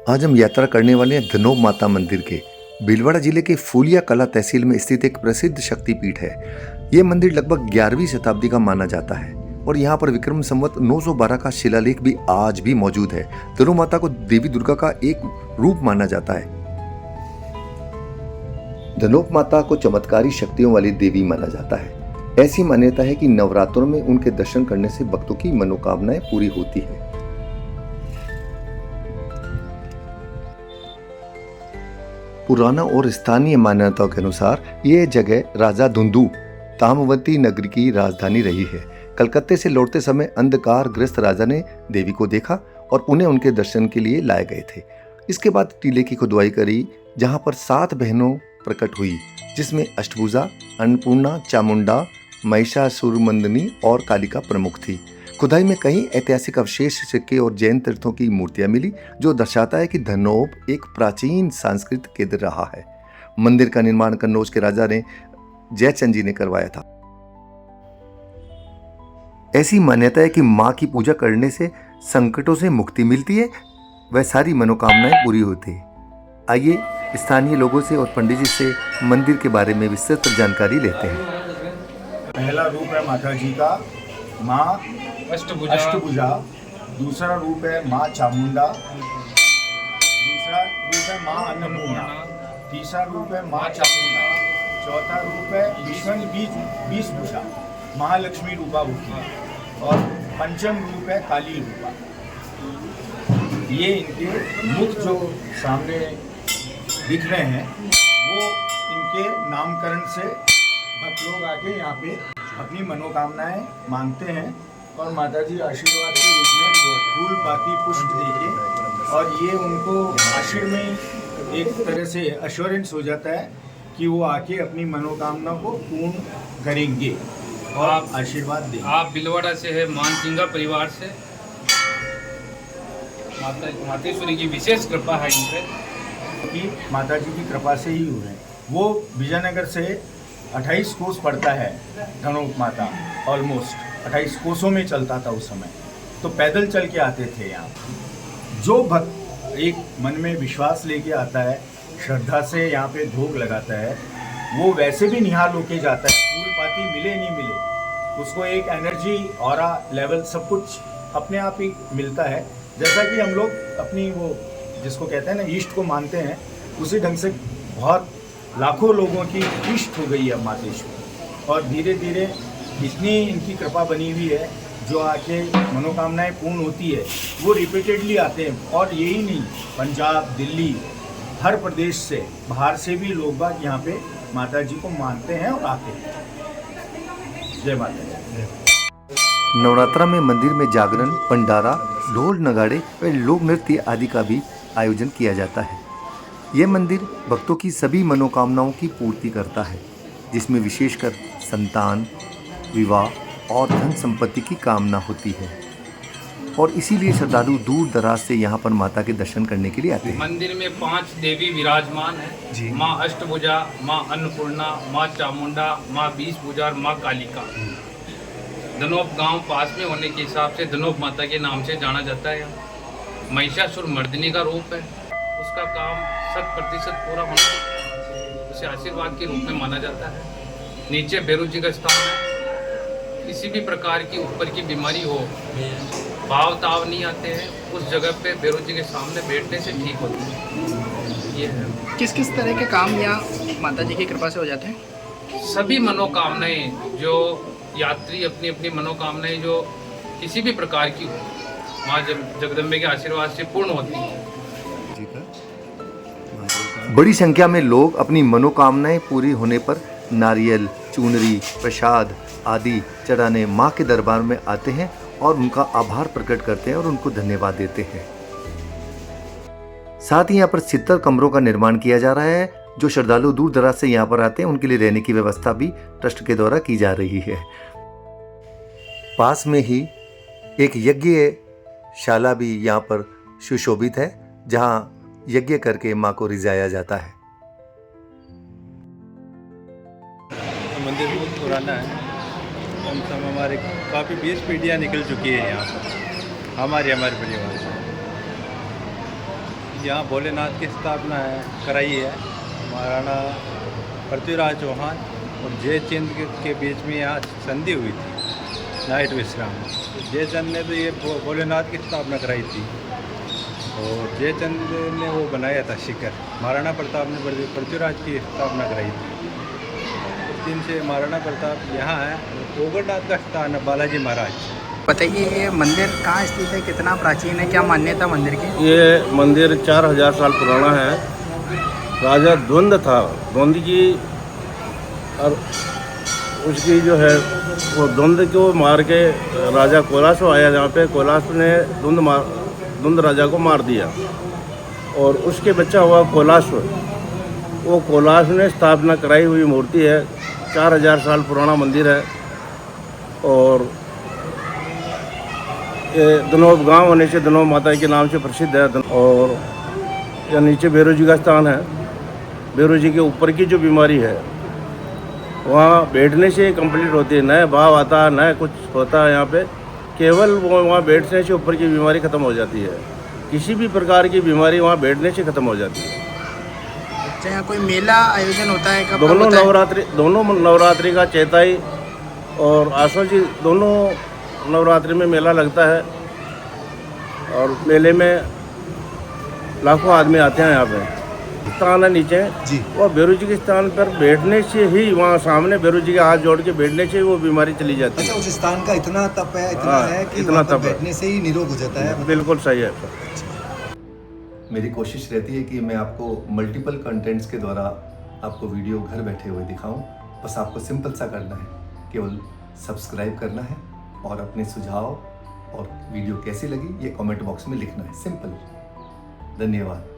आज हम यात्रा करने वाले हैं धनोब माता मंदिर के। भीलवाड़ा जिले के फूलिया कला तहसील में स्थित एक प्रसिद्ध शक्तिपीठ है। ये मंदिर लगभग 11वीं शताब्दी का माना जाता है और यहाँ पर विक्रम संवत 912 का शिलालेख भी आज भी मौजूद है। धनोब माता को देवी दुर्गा का एक रूप माना जाता है। धनोब माता को चमत्कारी शक्तियों वाली देवी माना जाता है। ऐसी मान्यता है कि नवरात्रों में उनके दर्शन करने से भक्तों की मनोकामनाएं पूरी होती है। पुराना और स्थानीय मान्यताओं के अनुसार यह जगह राजा धुंधु ताम्रवती नगरी की राजधानी रही है। कलकत्ते से लौटते समय अंधकारग्रस्त राजा ने देवी को देखा और उन्हें उनके दर्शन के लिए लाए गए थे। इसके बाद टीले की खुदाई करी, जहां पर 7 बहनों प्रकट हुई, जिसमें अष्टभुजा, अन्नपूर्णा, चामुंडा, महिषासुरमर्दिनी और कालिका प्रमुख थी। खुदाई में कई ऐतिहासिक अवशेष, सिक्के और जैन तीर्थों की मूर्तियां मिली, जो दर्शाता है कि धनोब एक प्राचीन सांस्कृतिक केंद्र रहा है। मंदिर का निर्माण कन्नौज के राजा ने जयचंद जी ने करवाया था। ऐसी मान्यता है कि मां की पूजा करने से संकटों से मुक्ति मिलती है, वह सारी मनोकामनाएं पूरी होती है। आइए स्थानीय लोगों से और पंडित जी से मंदिर के बारे में विस्तृत जानकारी लेते हैं। पहला रूप है माता जी का माँ अष्टभुजा, दूसरा रूप है माँ चामुंडा, दूसरा रूप है माँ अन्नपूर्णा, तीसरा रूप है माँ चामुंडा, चौथा रूप है विष्णु बीस भुजा महालक्ष्मी रूपा होती है और पंचम रूप है काली रूपा। ये इनके मुख जो सामने दिख रहे हैं वो इनके नामकरण से भक्त लोग आके यहाँ पे अपनी मनोकामनाएं मांगते हैं और माता जी आशीर्वाद के रूप में फूल पाती पुष्प देके, और ये उनको आशीर्वाद में एक तरह से अश्योरेंस हो जाता है कि वो आके अपनी मनोकामना को पूर्ण करेंगे और आप आशीर्वाद देंगे। आप भीलवाड़ा से है, मानसिंगा परिवार से। मातेश्वरी की विशेष कृपा है इन पर कि माता जी की कृपा से ही हुए। वो विजयनगर से 28 कोस पड़ता है धनोब माता, ऑलमोस्ट 28 कोसों में चलता था उस समय, तो पैदल चल के आते थे यहाँ। जो भक्त एक मन में विश्वास लेके आता है, श्रद्धा से यहाँ पे भोग लगाता है, वो वैसे भी निहाल होके जाता है। फूल पाती मिले नहीं मिले, उसको एक एनर्जी, ऑरा लेवल सब कुछ अपने आप ही मिलता है। जैसा कि हम लोग अपनी वो जिसको कहते हैं ना इष्ट को मानते हैं, उसी ढंग से बहुत लाखों लोगों की इष्ट हो गई है मातेश्वरी, और धीरे धीरे इतनी इनकी कृपा बनी हुई है जो आके मनोकामनाएं पूर्ण होती है। वो रिपीटेडली आते हैं, और यही नहीं, पंजाब, दिल्ली, हर प्रदेश से, बाहर से भी लोग बाग यहाँ पे माता जी को मानते हैं और आते हैं। जय माता दी। नवरात्रा में मंदिर में जागरण, भंडारा, ढोल नगाड़े व लोक नृत्य आदि का भी आयोजन किया जाता है। यह मंदिर भक्तों की सभी मनोकामनाओं की पूर्ति करता है, जिसमें विशेषकर संतान, विवाह और धन संपत्ति की कामना होती है, और इसीलिए श्रद्धालु दूर दराज से यहाँ पर माता के दर्शन करने के लिए आते हैं। मंदिर में 5 देवी विराजमान है, माँ अष्टभुजा, माँ अन्नपूर्णा, माँ चामुंडा, माँ 20 भुजा और माँ कालिका। धनोब गांव पास में होने के हिसाब से धनोब माता के नाम से जाना जाता है। महिषासुरमर्दिनी का रूप है, उसका काम 100% पूरा होना, उसे आशीर्वाद के रूप में माना जाता है। नीचे भैरव जी का स्थान है। किसी भी प्रकार की ऊपर की बीमारी हो, भाव ताव नहीं आते हैं, उस जगह पे भैरव जी के सामने बैठने से ठीक होती है। ये है। किस किस तरह के काम यहाँ माता जी की कृपा से हो जाते हैं? सभी मनोकामनाएं, जो यात्री अपनी अपनी मनोकामनाएं जो किसी भी प्रकार की हो, माँ जगदम्बे के आशीर्वाद से पूर्ण होती है। बड़ी संख्या में लोग अपनी मनोकामनाएं पूरी होने पर नारियल, चुनरी, प्रसाद आदि चढ़ाने मां के दरबार में आते हैं और उनका आभार प्रकट करते हैं और उनको धन्यवाद देते हैं। साथ ही यहाँ पर 70 कमरों का निर्माण किया जा रहा है। जो श्रद्धालु दूर दराज से यहाँ पर आते हैं उनके लिए रहने की व्यवस्था भी ट्रस्ट के द्वारा की जा रही है। पास में ही एक यज्ञशाला भी यहाँ पर सुशोभित है, जहाँ यज्ञ करके माँ को रिझाया जाता है। मंदिर बहुत पुराना है, कम से कम हमारे काफ़ी 20 पीढ़ियाँ निकल चुकी है यहाँ पर, हमारे परिवार से। यहाँ भोलेनाथ की स्थापना कराई है महाराणा पृथ्वीराज चौहान और जयचंद के बीच में यहाँ संधि हुई थी नाइट विश्राम। तो जयचंद ने तो ये भोलेनाथ की स्थापना कराई थी और जयचंद ने वो बनाया था शिखर। महाराणा प्रताप ने पृथ्वीराज की स्थापना कराई थी। उस दिन से महाराणा प्रताप यहाँ है। ओगरनाथ का स्थान है बालाजी महाराज। बताइए ये मंदिर कहाँ स्थित है, कितना प्राचीन है, क्या मान्यता मंदिर की? ये मंदिर 4000 साल पुराना है। राजा द्वंद था, द्वंद की और उसकी जो है वो द्वंद को मार के राजा कोलासो आया जहाँ पे। कोलासो ने द्वंद राजा को मार दिया और उसके बच्चा हुआ कोलासो। वो कोलासो ने स्थापना कराई हुई मूर्ति है। 4000 साल पुराना मंदिर है और ये धनोब गांव होने से धनोब माता के नाम से प्रसिद्ध है। और यह नीचे भैरव जी का स्थान है। भैरव जी के ऊपर की जो बीमारी है वहाँ बैठने से कंप्लीट होती है, नया भाव आता है, नया कुछ होता है यहाँ पे। केवल वो वहाँ बैठने से ऊपर की बीमारी ख़त्म हो जाती है। किसी भी प्रकार की बीमारी वहाँ बैठने से ख़त्म हो जाती है। अच्छा, यहाँ कोई मेला आयोजन होता है? कब दोनों होता है? नवरात्रि का चैताई और आसो जी दोनों नवरात्रि में मेला लगता है और मेले में लाखों आदमी आते हैं। यहाँ पे स्थान है नीचे जी। और भैरव जी के स्थान पर बैठने से ही, वहाँ सामने भैरव जी के हाथ जोड़ के बैठने से ही वो बीमारी चली जाती अच्छा, है। उस स्थान का इतना तप है, इतना हाँ, है कि इतना वहाँ पर तप है। बैठने से ही निरोग हो जाता है। बिल्कुल सही है। मेरी कोशिश रहती है कि मैं आपको मल्टीपल कंटेंट्स के द्वारा आपको वीडियो घर बैठे हुए दिखाऊं। बस आपको सिंपल सा करना है, केवल सब्सक्राइब करना है और अपने सुझाव और वीडियो कैसी लगी ये कमेंट बॉक्स में लिखना है। सिंपल। धन्यवाद।